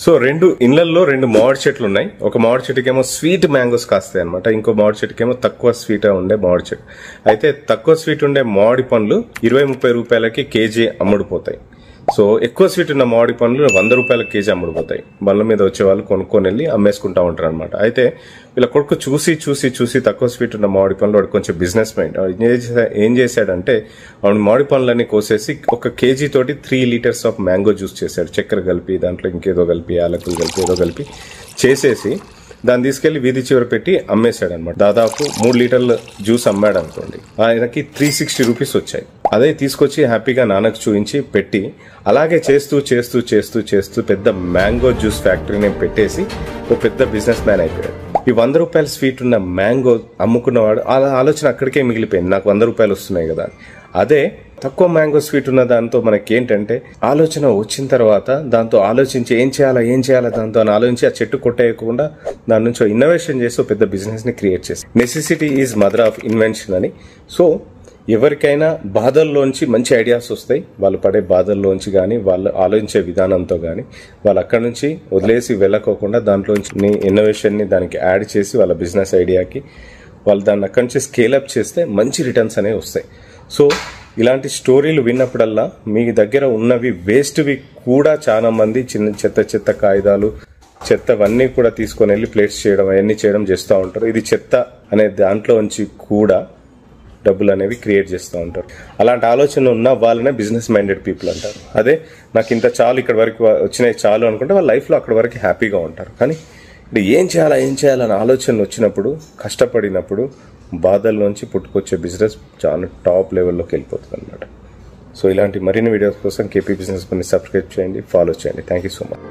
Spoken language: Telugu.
సో రెండు ఇళ్లలో రెండు మామిడి చెట్లు ఉన్నాయి. ఒక మామిడి చెట్టుకేమో స్వీట్ మ్యాంగోస్ కాస్తాయి అనమాట, ఇంకో మామిడి చెట్టుకేమో తక్కువ స్వీట్ ఉండే మామిడి చెట్టు. అయితే తక్కువ స్వీట్ ఉండే మామిడి పండ్లు 20-30 రూపాయలకి కేజీ అమ్ముడుపోతాయి. సో ఎక్కువ స్వీట్ ఉన్న మామిడి పండ్లు 100 రూపాయల కేజీ అమ్ముడుపోతాయి. బండ్ల మీద వచ్చే వాళ్ళు కొనుక్కొని వెళ్ళి అమ్మేసుకుంటా ఉంటారు అనమాట. అయితే వీళ్ళ కొడుకు చూసి తక్కువ స్వీట్ ఉన్న మామిడి పండ్లు వాడు కొంచెం బిజినెస్ మైండ్ ఏం చేశాడంటే వాడు మామిడి పండ్లన్నీ కోసేసి ఒక కేజీ తోటి 3 లీటర్స్ ఆఫ్ మ్యాంగో జ్యూస్ చేశాడు. చక్కెర కలిపి దాంట్లో ఇంకేదో కలిపి యాలకులు కలిపి ఏదో కలిపి చేసేసి దాన్ని తీసుకెళ్లి వీధి చివర పెట్టి అమ్మేశాడు అనమాట. దాదాపు 3 లీటర్ల జ్యూస్ అమ్మాడు అనుకోండి, ఆయనకి 360 రూపీస్ వచ్చాయి. అదే తీసుకొచ్చి హ్యాపీగా నాన్నకు చూపించి పెట్టి అలాగే చేస్తూ పెద్ద మ్యాంగో జ్యూస్ ఫ్యాక్టరీని పెట్టేసి ఒక పెద్ద బిజినెస్ మ్యాన్ అయిపోయాడు. ఈ 100 రూపాయల స్వీట్ ఉన్న మ్యాంగో అమ్ముకున్నవాడు ఆలోచన అక్కడికే మిగిలిపోయింది, నాకు 100 రూపాయలు వస్తున్నాయి కదా. అదే తక్కువ మ్యాంగో స్వీట్ ఉన్న దాంతో మనకి ఏంటంటే ఆలోచన వచ్చిన తర్వాత దాంతో ఆలోచించి ఏం చేయాలా దాంతో అని ఆలోచించి ఆ చెట్టు కొట్టేయకుండా దాని నుంచి ఇన్నోవేషన్ చేసి పెద్ద బిజినెస్ ని క్రియేట్ చేసి necessity is mother of invention అని. సో ఎవరికైనా బాధల్లోంచి మంచి ఐడియాస్ వస్తాయి, వాళ్ళు పడే బాధల్లోంచి కానీ వాళ్ళు ఆలోచించే విధానంతో కానీ వాళ్ళు అక్కడి నుంచి వదిలేసి వెళ్ళకోకుండా దాంట్లోంచి ఇన్నోవేషన్ ని దానికి యాడ్ చేసి వాళ్ళ బిజినెస్ ఐడియాకి వాళ్ళు దాన్ని అక్కడి నుంచి స్కేలప్ చేస్తే మంచి రిటర్న్స్ అనేవి వస్తాయి. సో ఇలాంటి స్టోరీలు విన్నప్పుడల్లా మీ దగ్గర ఉన్నవి వేస్ట్వి కూడా చాలా మంది చిన్న చెత్త కాగితాలు చెత్తవన్నీ కూడా తీసుకొని వెళ్ళి ప్లేట్స్ చేయడం అవన్నీ చేయడం చేస్తూ ఉంటారు. ఇది చెత్త అనే దాంట్లో నుంచి కూడా డబ్బులు అనేవి క్రియేట్ చేస్తూ ఉంటారు. అలాంటి ఆలోచన ఉన్న వాళ్ళనే బిజినెస్ మైండెడ్ పీపుల్ అంటారు. అదే నాకు ఇంత చాలు ఇక్కడ వరకు వచ్చినాయి చాలు అనుకుంటే వాళ్ళ లైఫ్లో అక్కడ వరకు హ్యాపీగా ఉంటారు. కానీ ఏం చేయాలని ఆలోచన వచ్చినప్పుడు కష్టపడినప్పుడు బాధల్లోంచి పుట్టుకొచ్చే బిజినెస్ చాలా టాప్ లెవెల్లోకి వెళ్ళిపోతుంది అనమాట. సో ఇలాంటి మరిన్ని వీడియోస్ కోసం కేపీ బిజినెస్ కొన్ని సబ్స్క్రైబ్ చేయండి, ఫాలో చేయండి. Thank you so much.